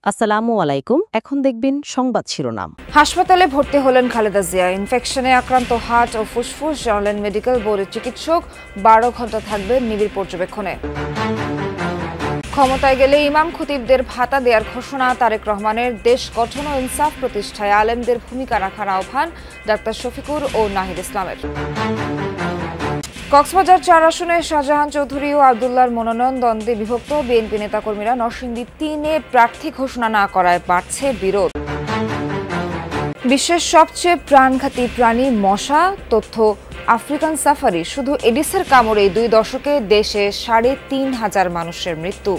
আসসালামু আলাইকুম। এখন দেখবেন সংবাদ শিরোনাম। হাসপাতালে ভর্তি হলেন খালেদা জিয়া। ইনফেকশনে আক্রান্ত হার্ট ও ফুসফুস জানালেন মেডিকেল বোর্ডের চিকিৎসক। 12 ঘণ্টা থাকবেন নিবিড় পর্যবেক্ষণে। ক্ষমতায় গেলে ইমাম খতিবদের ভাতা দেওয়ার ঘোষণা। তারেক রহমানের দেশ গঠন ও ইনসাফ প্রতিষ্ঠায় আলেমদের ভূমিকা রাখার আহ্বান ডাক্তার শফিকুর ও নাহিদ ইসলামের। কক্সবাজার 4 আসনে শাহজাহান চৌধুরী ও আব্দুল্লাহর মনোনয়ন দ্বন্দ্বে বিভক্ত। বিএনপি নেতাকর্মীরা নরসিংদী 3-এ প্রার্থী ঘোষণা না করায় বাড়ছে বিরোধ। বিশ্বের সবচেয়ে প্রাণঘাতী প্রাণী মশা, তথ্য আফ্রিকান সাফারি। শুধু এডিসের কামড়ে 2 দশকে দেশে 3,500 মানুষের মৃত্যু।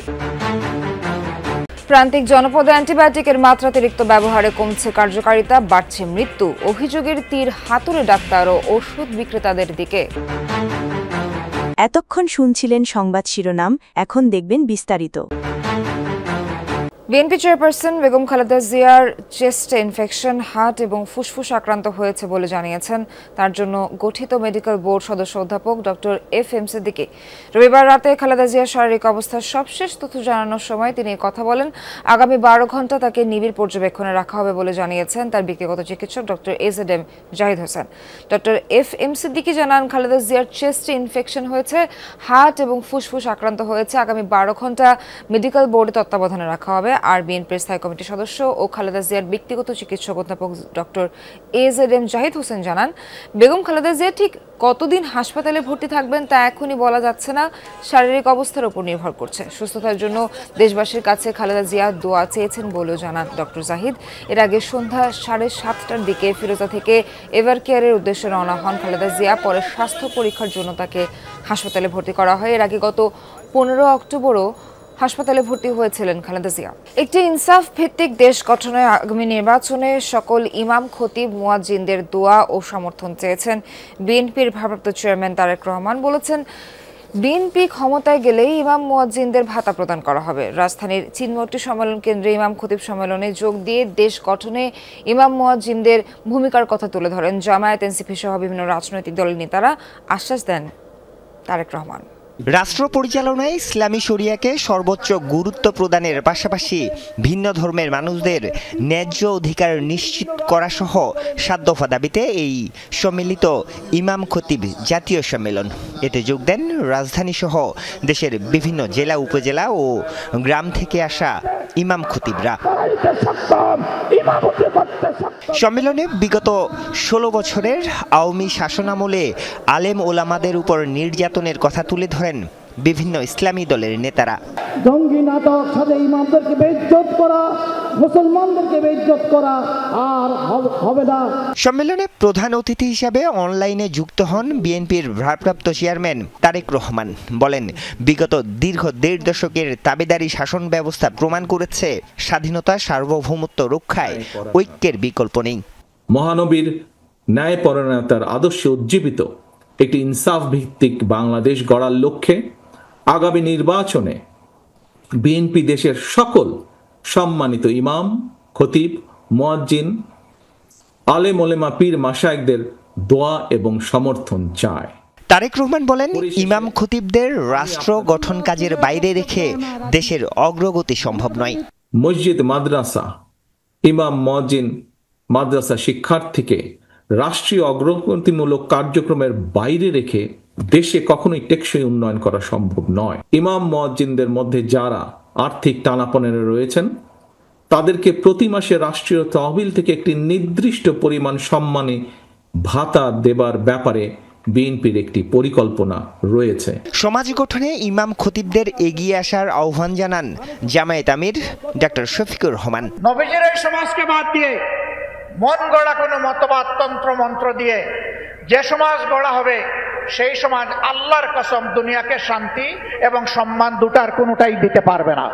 প্রান্তিক জনপদে অ্যান্টিবায়োটিকের মাত্রাতিরিক্ত ব্যবহারে কমছে কার্যকারিতা, বাড়ছে মৃত্যু। অভিযোগের তীর হাতুড়ে ডাক্তার ও ওষুধ বিক্রেতাদের দিকে। এতক্ষণ শুনছিলেন সংবাদ শিরোনাম, এখন দেখবেন বিস্তারিত। বিএনপি চেয়ারপারসন বেগম খালেদা জিয়ার চেস্টে ইনফেকশন, হার্ট এবং ফুসফুস আক্রান্ত হয়েছে বলে জানিয়েছেন তার জন্য গঠিত মেডিকেল বোর্ড সদস্য অধ্যাপক ডক্টর এফ.এম. সিদ্দিকী। রবিবার রাতে খালেদা জিয়ার শারীরিক অবস্থার সবশেষ তথ্য জানানোর সময় তিনি কথা বলেন। আগামী 12 ঘণ্টা তাকে নিবিড় পর্যবেক্ষণে রাখা হবে বলে জানিয়েছেন তার ব্যক্তিগত চিকিৎসক doctor AZM Zahid Hossain. Doctor FM. Siddiqui জানান, খালেদা জিয়ার চেস্টে ইনফেকশন হয়েছে, হার্ট এবং ফুসফুস আক্রান্ত হয়েছে। আগামী 12 ঘণ্টা মেডিকেল বোর্ডে তত্ত্বাবধানে রাখা হবে। আর বিএনপির স্থায়ী কমিটির সদস্য ও খালেদা জিয়ার ব্যক্তিগত চিকিৎসক অধ্যাপক ডক্টর এজেডএম জাহিদ হোসেন জানান, বেগম খালেদা জিয়া ঠিক কতদিন হাসপাতালে ভর্তি থাকবেন তা এখনই বলা যাচ্ছে না, শারীরিক অবস্থার উপর নির্ভর করছে। সুস্থতার জন্য দেশবাসীর কাছে খালেদা জিয়া দোয়া চেয়েছেন বলেও জানান ডক্টর জাহিদ। এর আগে সন্ধ্যা 7:30টার দিকে ফিরোজা থেকে এভার কেয়ারের উদ্দেশ্যে রওনা হন খালেদা জিয়া। পরে স্বাস্থ্য পরীক্ষার জন্য তাকে হাসপাতালে ভর্তি করা হয়। এর আগে গত 15 অক্টোবরও হাসপাতালে ভর্তি হয়েছিলেন খালেদা জিয়া। একটি ইনসাফ ভিত্তিক দেশ গঠনে আগামী নির্বাচনে সকল ইমাম খতিব মুয়াজ্জিনদের দোয়া ও সমর্থন চেয়েছেন বিএনপির ভারপ্রাপ্ত চেয়ারম্যান তারেক রহমান। বলেছেন, বিএনপি ক্ষমতায় গেলেই ইমাম মুয়াজ্জিনদের ভাতা প্রদান করা হবে। রাজধানীর চিনমোট্টি সম্মেলন কেন্দ্রে ইমাম খতিব সম্মেলনে যোগ দিয়ে দেশ গঠনে ইমাম মুয়াজ্জিনদের ভূমিকার কথা তুলে ধরেন জামায়াত, এনসিপি সহ বিভিন্ন রাজনৈতিক দলের নেতারা। আশ্বাস দেন তারেক রহমান, রাষ্ট্র পরিচালনায় ইসলামী শরিয়াকে সর্বোচ্চ গুরুত্ব প্রদানের পাশাপাশি ভিন্ন ধর্মের মানুষদের ন্যায্য অধিকার নিশ্চিত করা সহ 7 দফা দাবিতে এই সম্মিলিত ইমাম খতিব জাতীয় সম্মেলন। এতে যোগ দেন রাজধানী সহ দেশের বিভিন্ন জেলা, উপজেলা ও গ্রাম থেকে আসা ইমাম খতিবরা। সম্মেলনে বিগত 16 বছরের আওয়ামী শাসনামলে আলেম ওলামাদের উপর নির্যাতনের কথা তুলে ধরেন বিভিন্ন ইসলামী দলের নেতারা। জঙ্গি নাটক, সাথে ইমামদেরকে বেইজ্জত করা, মুসলমানদেরকে বেইজ্জত করা আর হবে না। সম্মেলনে প্রধান অতিথি হিসাবে অনলাইনে যুক্ত হন বিএনপির ভারপ্রাপ্ত চেয়ারম্যান তারেক রহমান। বলেন, বিগত দীর্ঘ 1.5 দশকের তাবেদারি শাসন ব্যবস্থা প্রমাণ করেছে স্বাধীনতা, সার্বভৌমত্ব রক্ষায় ঐক্যের বিকল্প নেই। মহানবীর ন্যায়পরায়ণতার আদর্শে উজ্জীবিত একটি ইনসাফ ভিত্তিক বাংলাদেশ গড়ার লক্ষ্যে আগামী নির্বাচনে বিএনপি দেশের সকল সম্মানিত ইমাম, খতিব, মুয়াজ্জিন, আলেম ওলেমা, পীর মাশায়েখদের দোয়া এবং সমর্থন চায়। তারেক রহমান বলেন, ইমাম খতিবদের রাষ্ট্র গঠন কাজের বাইরে রেখে দেশের অগ্রগতি সম্ভব নয়। মসজিদ, মাদ্রাসা, ইমাম, মুয়াজ্জিন, মাদ্রাসা শিক্ষার্থীকে রাষ্ট্রীয় অগ্রগতিমূলক কার্যক্রমের বাইরে রেখে দেশে কখনোই টেকসই উন্নয়ন করা সম্ভব নয়। ইমাম মুয়াজ্জিনদের মধ্যে যারা আর্থিক টানাপোড়েনে রয়েছেন তাদেরকে প্রতি মাসে রাষ্ট্রীয় তহবিল থেকে একটি নির্দিষ্ট পরিমাণ সম্মানী ভাতা দেবার ব্যাপারে বিএনপির একটি পরিকল্পনা রয়েছে। সমাজ গঠনে ইমাম খতিবদের এগিয়ে আসার আহ্বান জানান জামায়াত আমির ডক্টর শফিকুর রহমান। নবীজির এই সমাজকে বাদ দিয়ে মন গড়া কোনো মতবাদ, তন্ত্র মন্ত্র দিয়ে যে সমাজ গড়া হবে সেই সমাজ আল্লাহর কসম দুনিয়াকে শান্তি এবং সম্মান দুটার কোনোটাই দিতে পারবে না।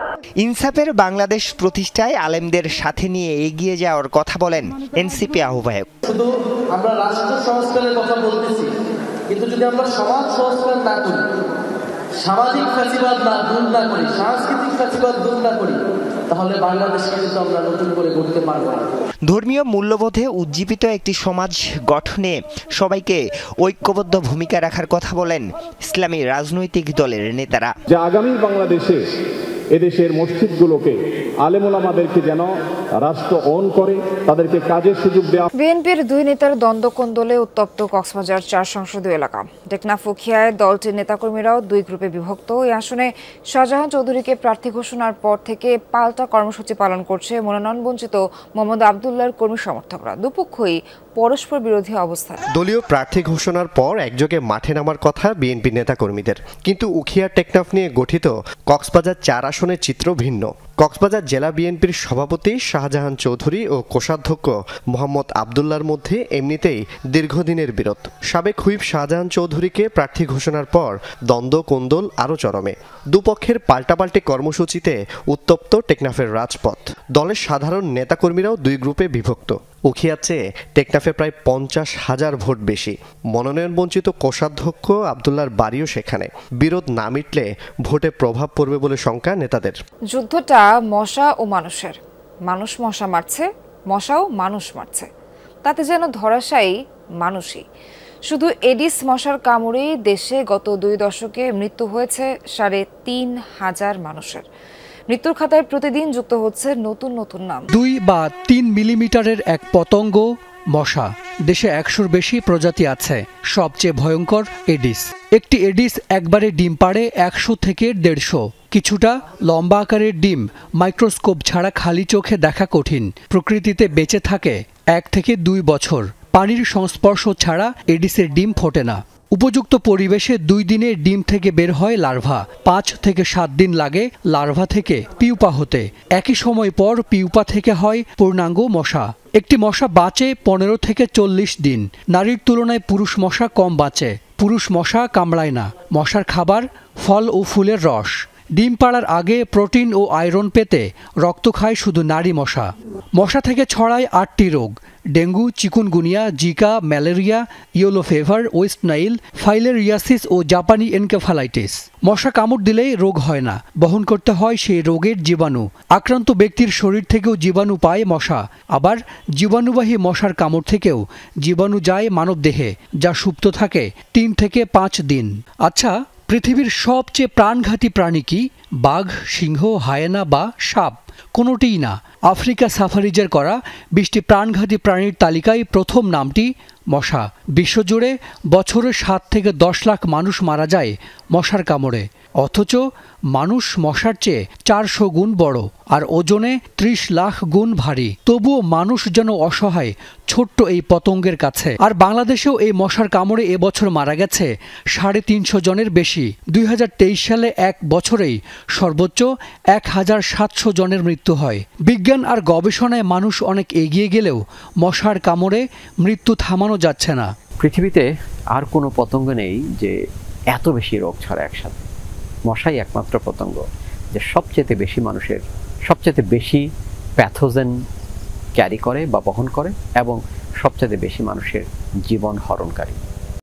ইনসাফের বাংলাদেশ প্রতিষ্ঠায় আলেমদের সাথে নিয়ে এগিয়ে যাওয়ার কথা বলেন এনসিপি আহ্বায়ক। শুধু আমরা রাষ্ট্র সংস্কারের কথা বলতেছি, কিন্তু যদি আমরা সমাজ সংস্কার না করি, সামাজিক ফ্যাসিবাদ দূর না করি, সাংস্কৃতিক ফ্যাসিবাদ দূর না করি, তাহলে বাংলাদেশকে কিন্তু আমরা নতুন করে গড়তে পারবো না। ধর্মীয় মূল্যবোধে উজ্জীবিত একটি সমাজ গঠনে সবাইকে ঐক্যবদ্ধ ভূমিকা রাখার কথা বলেন ইসলামী রাজনৈতিক দলের নেতারা। যে আগামী বাংলাদেশে এদেশের মসজিদগুলোকে আলেম ওলামাদেরকে যেন রাষ্ট্র অন করে, তাদেরকে কাজের সুযোগ দেওয়া। বিএনপির দুই নেতার দ্বন্দ্বকোন্দলে উত্তপ্ত কক্সবাজার 4 সংসদীয় এলাকা। টেকনাফ ও খিয়ায় দলটির নেতাকর্মীরাও দুই গ্রুপে বিভক্ত। এই আসনে শাহজাহান চৌধুরীকে প্রার্থী ঘোষণার পর থেকে পাল্টা কর্মসূচি পালন করছে মনোনয়ন বঞ্চিত মোহাম্মদ আবদুল্লাহর কর্মী সমর্থকরা। দুপক্ষই পরস্পর বিরোধী অবস্থান। দলীয় প্রার্থী ঘোষণার পর একযোগে মাঠে নামার কথা বিএনপি নেতাকর্মীদের, কিন্তু উখিয়া টেকনাফ নিয়ে গঠিত কক্সবাজার 4 আসনের চিত্র ভিন্ন। কক্সবাজার জেলা বিএনপির সভাপতি শাহজাহান চৌধুরী ও কোষাধ্যক্ষ মোহাম্মদ আবদুল্লাহর মধ্যে এমনিতেই দীর্ঘদিনের বিরোধ। সাবেক হুইপ শাহজাহান চৌধুরীকে প্রার্থী ঘোষণার পর দ্বন্দ্ব কোন্দল আরও চরমে। দুপক্ষের পাল্টাপাল্টি কর্মসূচিতে উত্তপ্ত টেকনাফের রাজপথ। দলের সাধারণ নেতাকর্মীরাও দুই গ্রুপে বিভক্ত। উখিয়ার চেয়ে টেকনাফে প্রায় 50,000 ভোট বেশি। মনোনয়ন বঞ্চিত কোষাধ্যক্ষ আবদুল্লাহর বাড়িও সেখানে। বিরোধ না মিটলে ভোটে প্রভাব পড়বে বলে শঙ্কা নেতাদের। যুদ্ধটা মশা ও মানুষের। মানুষ মশা মারছে, মশাও মানুষ মারছে। তাতে যেন ধরাশায়ী মানুষই। শুধু এডিস মশার কামড়েই দেশে গত 2 দশকে মৃত্যু হয়েছে 3,500 মানুষের। মৃত্যুর খাতায় প্রতিদিন যুক্ত হচ্ছে নতুন নতুন নাম। 2 বা 3 মিলিমিটারের এক পতঙ্গ মশা। দেশে 100-র বেশি প্রজাতি আছে। সবচেয়ে ভয়ঙ্কর এডিস। একটি এডিস একবারে ডিম পাড়ে 100 থেকে 150। কিছুটা লম্বা আকারের ডিম, মাইক্রোস্কোপ ছাড়া খালি চোখে দেখা কঠিন। প্রকৃতিতে বেঁচে থাকে 1 থেকে 2 বছর। পানির সংস্পর্শ ছাড়া এডিসের ডিম ফোটে না। উপযুক্ত পরিবেশে 2 দিনে ডিম থেকে বের হয় লার্ভা। 5 থেকে 7 দিন লাগে লার্ভা থেকে পিউপা হতে। একই সময় পর পিউপা থেকে হয় পূর্ণাঙ্গ মশা। একটি মশা বাঁচে 15 থেকে 40 দিন। নারীর তুলনায় পুরুষ মশা কম বাঁচে। পুরুষ মশা কামড়ায় না। মশার খাবার ফল ও ফুলের রস। ডিম পাড়ার আগে প্রোটিন ও আয়রন পেতে রক্ত খায় শুধু নারী মশা। মশা থেকে ছড়ায় 8টি রোগ: dengue, chikungunya, Zika, malaria, yellow fever, West Nile, filariasis ও জাপানি এনকেফালাইটিস। মশা কামড় দিলেই রোগ হয় না, বহন করতে হয় সেই রোগের জীবাণু। আক্রান্ত ব্যক্তির শরীর থেকেও জীবাণু পায় মশা। আবার জীবাণুবাহী মশার কামড় থেকেও জীবাণু যায় মানবদেহে, যা সুপ্ত থাকে 3 থেকে 5 দিন। আচ্ছা, পৃথিবীর সবচেয়ে প্রাণঘাতী প্রাণী কি? বাঘ, সিংহ, হায়েনা বা সাপ? কোনোটিই না। আফ্রিকা সাফারিজের করা 20টি প্রাণঘাতী প্রাণীর তালিকায় প্রথম নামটি মশা। বিশ্বজুড়ে বছরে 7 থেকে 10 লাখ মানুষ মারা যায় মশার কামড়ে। অথচ মানুষ মশার চেয়ে 400 গুণ বড় আর ওজনে 30 লাখ গুণ ভারী। তবুও মানুষ যেন অসহায় ছোট্ট এই পতঙ্গের কাছে। আর বাংলাদেশেও এই মশার কামড়ে এবছর মারা গেছে 350 জনের বেশি। 2023 সালে এক বছরেই সর্বোচ্চ 1700 জনের মৃত্যু হয়। বিজ্ঞান আর গবেষণায় মানুষ অনেক এগিয়ে গেলেও মশার কামড়ে মৃত্যু থামানো যাচ্ছে না। পৃথিবীতে আর কোনো পতঙ্গ নেই যে এত বেশি রোগ ছড়ায় একসাথে। মশাই একমাত্র পতঙ্গ যে সবচেয়ে বেশি প্যাথোজেন ক্যারি করে বা বহন করে এবং সবচেয়ে বেশি মানুষের জীবন হরণকারী।